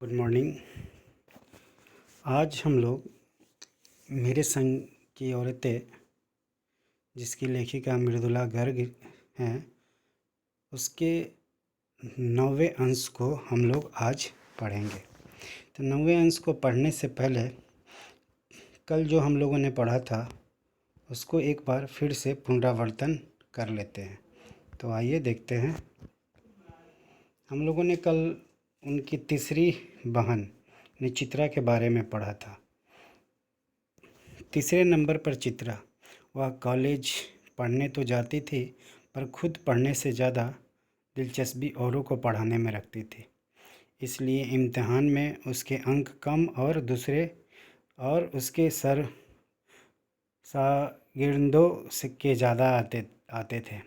Good morning. आज हम लोग मेरे संग की औरतें, जिसकी लेखिका मृदुला गर्ग हैं, उसके 9वें अंश को हम लोग आज पढ़ेंगे। तो 9वें अंश को पढ़ने से पहले कल जो हम लोगों ने पढ़ा था उसको एक बार फिर से पुनरावर्तन कर लेते हैं। तो आइए देखते हैं। हम लोगों ने कल उनकी तीसरी बहन चित्रा के बारे में पढ़ा था। तीसरे नंबर पर चित्रा, वह कॉलेज पढ़ने तो जाती थी पर खुद पढ़ने से ज़्यादा दिलचस्पी औरों को पढ़ाने में रखती थी। इसलिए इम्तिहान में उसके अंक कम और उसके शागिर्दों के ज़्यादा आते थे।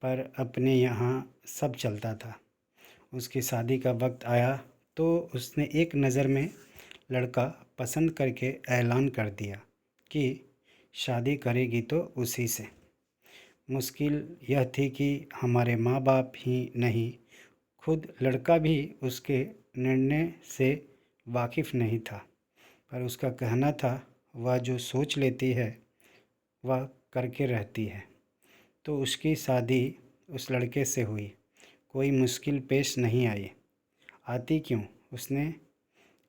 पर अपने यहाँ सब चलता था। उसकी शादी का वक्त आया तो उसने एक नज़र में लड़का पसंद करके ऐलान कर दिया कि शादी करेगी तो उसी से। मुश्किल यह थी कि हमारे माँ बाप ही नहीं, खुद लड़का भी उसके निर्णय से वाकिफ़ नहीं था। पर उसका कहना था, वह जो सोच लेती है वह करके रहती है। तो उसकी शादी उस लड़के से हुई। कोई मुश्किल पेश नहीं आई। आती क्यों? उसने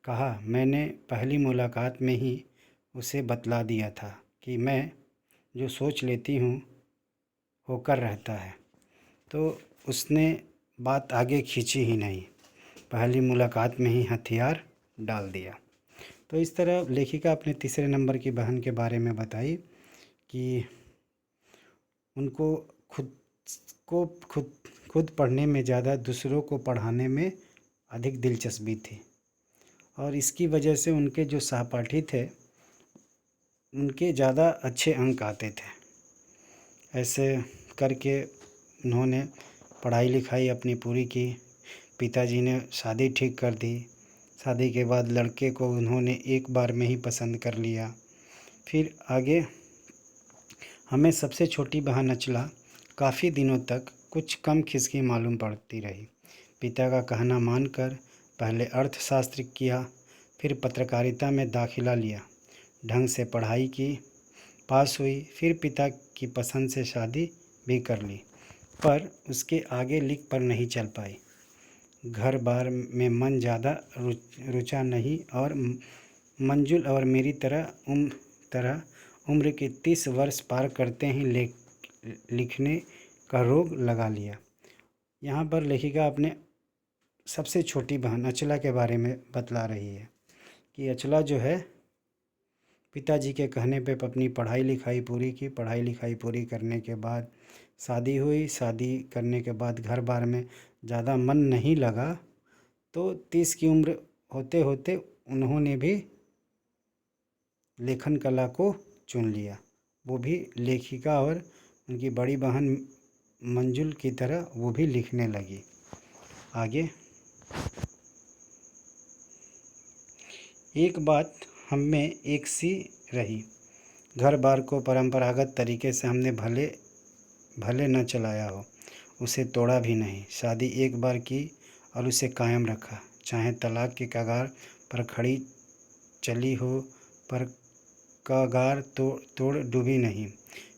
कहा, मैंने पहली मुलाकात में ही उसे बतला दिया था कि मैं जो सोच लेती हूँ होकर रहता है। तो उसने बात आगे खींची ही नहीं, पहली मुलाकात में ही हथियार डाल दिया। तो इस तरह लेखिका अपने तीसरे नंबर की बहन के बारे में बताई कि उनको खुद पढ़ने में ज़्यादा दूसरों को पढ़ाने में अधिक दिलचस्पी थी और इसकी वजह से उनके जो सहपाठी थे उनके ज़्यादा अच्छे अंक आते थे। ऐसे करके उन्होंने पढ़ाई लिखाई अपनी पूरी की। पिताजी ने शादी ठीक कर दी। शादी के बाद लड़के को उन्होंने एक बार में ही पसंद कर लिया। फिर आगे हमें सबसे छोटी बहन अचला काफ़ी दिनों तक कुछ कम खिसकी मालूम पड़ती रही। पिता का कहना मानकर पहले अर्थशास्त्र किया, फिर पत्रकारिता में दाखिला लिया, ढंग से पढ़ाई की, पास हुई, फिर पिता की पसंद से शादी भी कर ली, पर उसके आगे लिख पर नहीं चल पाई। घर बार में मन ज़्यादा रुचा नहीं और मंजुल और मेरी तरह उम्र के 30 वर्ष पार करते ही लिखने का रोग लगा लिया। यहाँ पर लेखिका अपने सबसे छोटी बहन अचला के बारे में बतला रही है कि अचला जो है पिताजी के कहने पे अपनी पढ़ाई लिखाई पूरी की। पढ़ाई लिखाई पूरी करने के बाद शादी हुई। शादी करने के बाद घर बार में ज़्यादा मन नहीं लगा तो 30 की उम्र होते होते उन्होंने भी लेखन कला को चुन लिया। वो भी लेखिका और उनकी बड़ी बहन मंजुल की तरह वो भी लिखने लगी। आगे एक बात हम में एक सी रही। घर बार को परंपरागत तरीके से हमने भले न चलाया हो, उसे तोड़ा भी नहीं। शादी एक बार की और उसे कायम रखा, चाहे तलाक के कगार पर खड़ी चली हो, पर कगार तोड़ डूबी नहीं।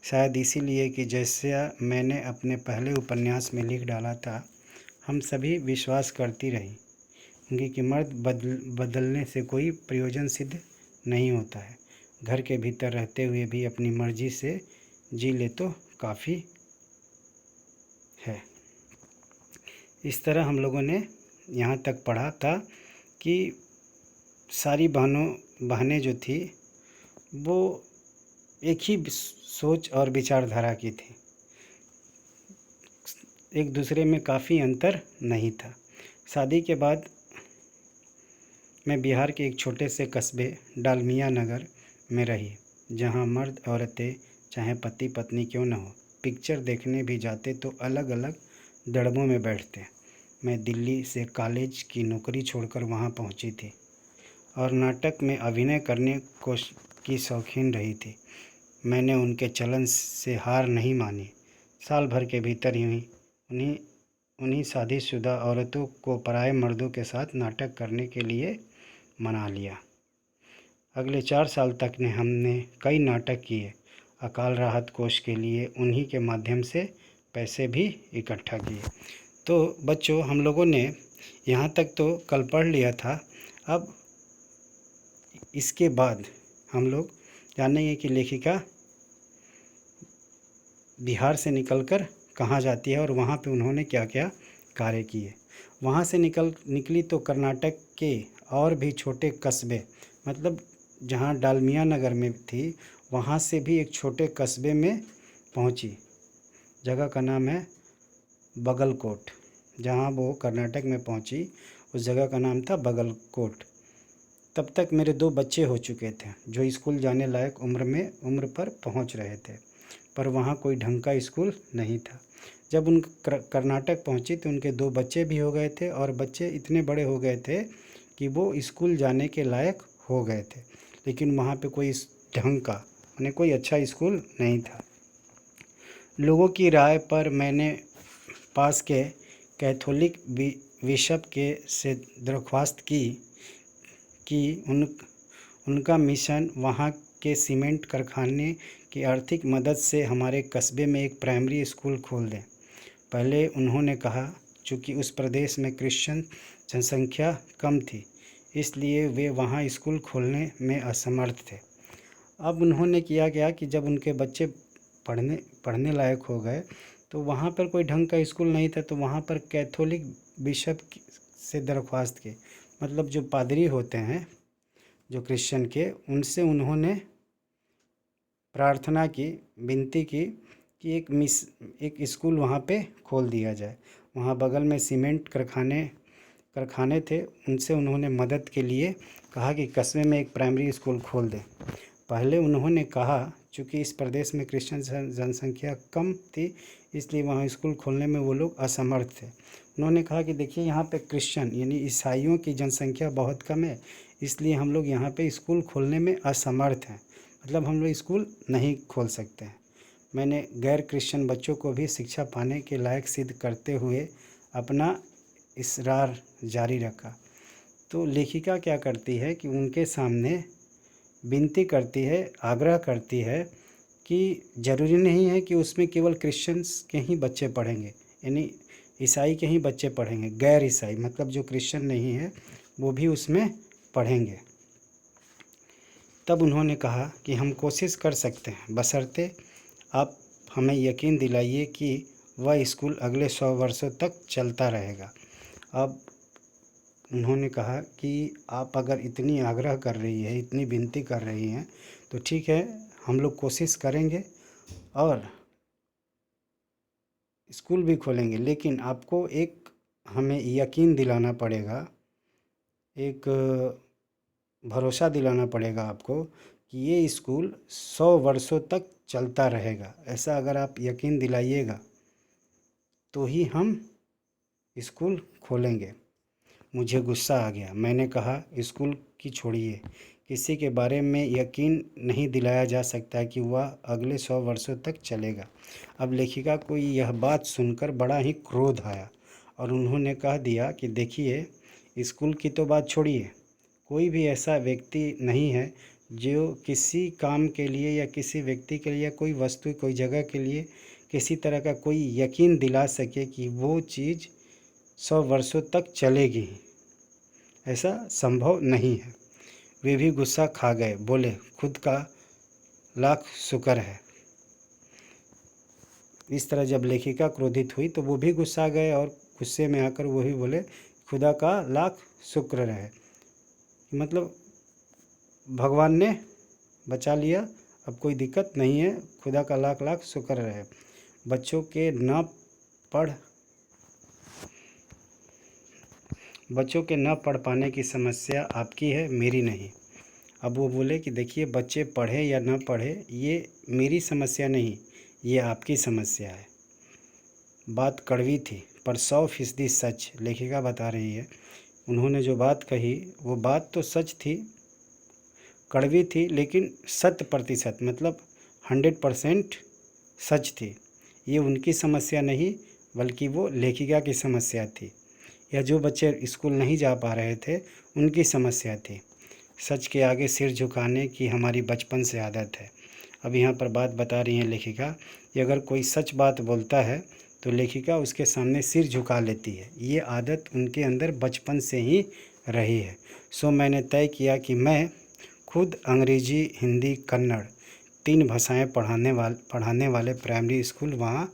शायद इसीलिए कि जैसा मैंने अपने पहले उपन्यास में लिख डाला था, हम सभी विश्वास करती रही कि मर्द बदलने से कोई प्रयोजन सिद्ध नहीं होता है। घर के भीतर रहते हुए भी अपनी मर्जी से जी ले तो काफ़ी है। इस तरह हम लोगों ने यहाँ तक पढ़ा था कि सारी बहनें जो थी वो एक ही सोच और विचारधारा की थी। एक दूसरे में काफ़ी अंतर नहीं था। शादी के बाद मैं बिहार के एक छोटे से कस्बे डालमिया नगर में रही, जहाँ मर्द औरतें चाहे पति पत्नी क्यों न हो, पिक्चर देखने भी जाते तो अलग अलग डड़बों में बैठते। मैं दिल्ली से कॉलेज की नौकरी छोड़कर वहाँ पहुँची थी और नाटक में अभिनय करने की शौकीन रही थी। मैंने उनके चलन से हार नहीं मानी। साल भर के भीतर ही उन्हीं शादीशुदा औरतों को पराए मर्दों के साथ नाटक करने के लिए मना लिया। अगले 4 साल तक हमने कई नाटक किए। अकाल राहत कोष के लिए उन्हीं के माध्यम से पैसे भी इकट्ठा किए। तो बच्चों, हम लोगों ने यहाँ तक तो कल पढ़ लिया था। अब इसके बाद हम लोग जानेंगे कि लेखिका बिहार से निकलकर कहाँ जाती है और वहाँ पे उन्होंने क्या क्या कार्य किए। वहाँ से निकली तो कर्नाटक के और भी छोटे कस्बे, मतलब जहाँ डालमिया नगर में थी वहाँ से भी एक छोटे कस्बे में पहुँची। जगह का नाम है बगलकोट। जहाँ वो कर्नाटक में पहुँची उस जगह का नाम था बगलकोट। तब तक मेरे 2 बच्चे हो चुके थे जो स्कूल जाने लायक उम्र पर पहुँच रहे थे, पर वहाँ कोई ढंग का स्कूल नहीं था। जब उन कर्नाटक पहुँची तो उनके 2 बच्चे भी हो गए थे और बच्चे इतने बड़े हो गए थे कि वो स्कूल जाने के लायक हो गए थे, लेकिन वहाँ पे कोई ढंग का माने कोई अच्छा स्कूल नहीं था। लोगों की राय पर मैंने पास के कैथोलिक बिशप के से दरख्वास्त की कि उनका मिशन वहाँ के सीमेंट कारखाने की आर्थिक मदद से हमारे कस्बे में एक प्राइमरी स्कूल खोल दें। पहले उन्होंने कहा, चूँकि उस प्रदेश में क्रिश्चियन जनसंख्या कम थी, इसलिए वे वहाँ स्कूल खोलने में असमर्थ थे। अब उन्होंने किया क्या कि जब उनके बच्चे पढ़ने लायक हो गए तो वहाँ पर कोई ढंग का स्कूल नहीं था, तो वहाँ पर कैथोलिक बिशप से दरख्वास्त की, मतलब जो पादरी होते हैं जो क्रिश्चियन के, उनसे उन्होंने प्रार्थना की, विनती की कि एक स्कूल वहाँ पे खोल दिया जाए। वहाँ बगल में सीमेंट कारखाने थे, उनसे उन्होंने मदद के लिए कहा कि कस्बे में एक प्राइमरी स्कूल खोल दें। पहले उन्होंने कहा चूँकि इस प्रदेश में क्रिश्चियन जनसंख्या कम थी, इसलिए वहाँ स्कूल खोलने में वो लोग असमर्थ थे। उन्होंने कहा कि देखिए, यहाँ पे क्रिश्चियन यानी ईसाइयों की जनसंख्या बहुत कम है, इसलिए हम लोग यहाँ पे स्कूल खोलने में असमर्थ हैं, मतलब हम लोग स्कूल नहीं खोल सकते हैं। मैंने गैर क्रिश्चियन बच्चों को भी शिक्षा पाने के लायक सिद्ध करते हुए अपना इसरार जारी रखा। तो लेखिका क्या करती है कि उनके सामने विनती करती है, आग्रह करती है कि ज़रूरी नहीं है कि उसमें केवल क्रिश्चियंस के ही बच्चे पढ़ेंगे, यानी ईसाई के ही बच्चे पढ़ेंगे, गैर ईसाई मतलब जो क्रिश्चियन नहीं है वो भी उसमें पढ़ेंगे। तब उन्होंने कहा कि हम कोशिश कर सकते हैं, बशर्ते आप हमें यकीन दिलाइए कि वह स्कूल अगले 100 वर्षों तक चलता रहेगा। अब उन्होंने कहा कि आप अगर इतनी आग्रह कर रही है, इतनी विनती कर रही हैं, तो ठीक है, हम लोग कोशिश करेंगे और स्कूल भी खोलेंगे, लेकिन आपको एक हमें यकीन दिलाना पड़ेगा, एक भरोसा दिलाना पड़ेगा आपको कि ये स्कूल 100 वर्षों तक चलता रहेगा। ऐसा अगर आप यकीन दिलाइएगा तो ही हम स्कूल खोलेंगे। मुझे गुस्सा आ गया। मैंने कहा, स्कूल की छोड़िए, किसी के बारे में यकीन नहीं दिलाया जा सकता कि वह अगले 100 वर्षों तक चलेगा। अब लेखिका को यह बात सुनकर बड़ा ही क्रोध आया और उन्होंने कह दिया कि देखिए, स्कूल की तो बात छोड़िए, कोई भी ऐसा व्यक्ति नहीं है जो किसी काम के लिए या किसी व्यक्ति के लिए या कोई वस्तु, कोई जगह के लिए किसी तरह का कोई यकीन दिला सके कि वो चीज़ 100 वर्षों तक चलेगी ही। ऐसा संभव नहीं है। वे भी गुस्सा खा गए, बोले, खुद का लाख शुक्र है। इस तरह जब लेखिका क्रोधित हुई तो वो भी गुस्सा गए और गुस्से में आकर वो भी बोले, खुदा का लाख शुक्र रहे, मतलब भगवान ने बचा लिया, अब कोई दिक्कत नहीं है, खुदा का लाख लाख शुक्र रहे। बच्चों के न पढ़ पाने की समस्या आपकी है, मेरी नहीं। अब वो बोले कि देखिए, बच्चे पढ़े या न पढ़े ये मेरी समस्या नहीं, ये आपकी समस्या है। बात कड़वी थी पर 100% सच। लेखिका बता रही है, उन्होंने जो बात कही वो बात तो सच थी, कड़वी थी, लेकिन 100% मतलब 100% सच थी। ये उनकी समस्या नहीं बल्कि वो लेखिका की समस्या थी, या जो बच्चे स्कूल नहीं जा पा रहे थे उनकी समस्या थी। सच के आगे सिर झुकाने की हमारी बचपन से आदत है। अब यहाँ पर बात बता रही हैं लेखिका कि अगर कोई सच बात बोलता है तो लेखिका उसके सामने सिर झुका लेती है। ये आदत उनके अंदर बचपन से ही रही है। सो मैंने तय किया कि मैं खुद अंग्रेजी, हिंदी, कन्नड़ 3 भाषाएं पढ़ाने वाले प्राइमरी स्कूल वहाँ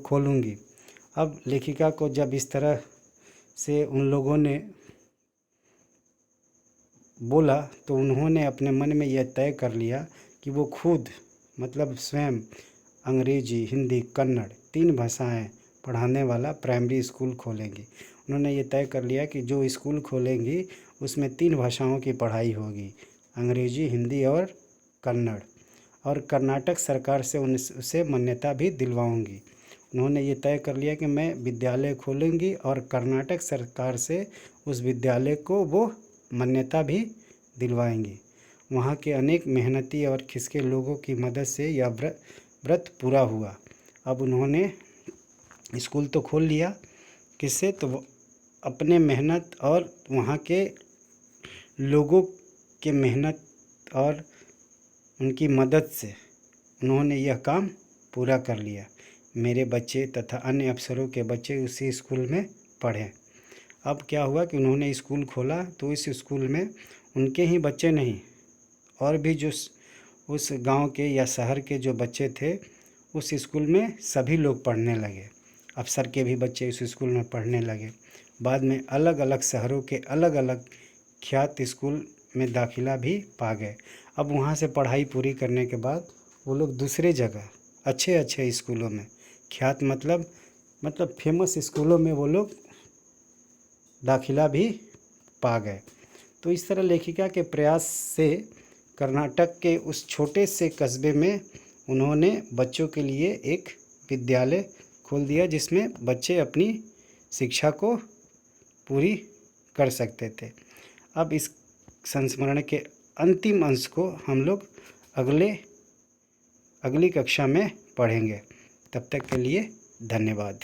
खोलूँगी। अब लेखिका को जब इस तरह से उन लोगों ने बोला तो उन्होंने अपने मन में यह तय कर लिया कि वो खुद मतलब स्वयं अंग्रेजी, हिंदी, कन्नड़ 3 भाषाएं पढ़ाने वाला प्राइमरी स्कूल खोलेंगी। उन्होंने ये तय कर लिया कि जो स्कूल खोलेंगी उसमें 3 भाषाओं की पढ़ाई होगी, अंग्रेजी, हिंदी और कन्नड़, और कर्नाटक सरकार से उसे मान्यता भी दिलवाऊंगी। उन्होंने ये तय कर लिया कि मैं विद्यालय खोलूंगी और कर्नाटक सरकार से उस विद्यालय को वो मान्यता भी दिलवाएंगी। वहाँ के अनेक मेहनती और खिसके लोगों की मदद से यह व्रत पूरा हुआ। अब उन्होंने स्कूल तो खोल लिया, किससे? तो अपने मेहनत और वहाँ के लोगों के मेहनत और उनकी मदद से उन्होंने यह काम पूरा कर लिया। मेरे बच्चे तथा अन्य अफसरों के बच्चे उसी स्कूल में पढ़े। अब क्या हुआ कि उन्होंने स्कूल खोला तो इस स्कूल में उनके ही बच्चे नहीं, और भी जो उस गांव के या शहर के जो बच्चे थे उस स्कूल में सभी लोग पढ़ने लगे। अफसर के भी बच्चे उस स्कूल में पढ़ने लगे। बाद में अलग अलग शहरों के अलग अलग ख्यात स्कूल में दाखिला भी पा गए। अब वहाँ से पढ़ाई पूरी करने के बाद वो लोग दूसरे जगह अच्छे अच्छे स्कूलों में, ख्यात मतलब फेमस स्कूलों में वो लोग दाखिला भी पा गए। तो इस तरह लेखिका के प्रयास से कर्नाटक के उस छोटे से कस्बे में उन्होंने बच्चों के लिए एक विद्यालय खोल दिया जिसमें बच्चे अपनी शिक्षा को पूरी कर सकते थे। अब इस संस्मरण के अंतिम अंश को हम लोग अगली कक्षा में पढ़ेंगे। तब तक के लिए धन्यवाद।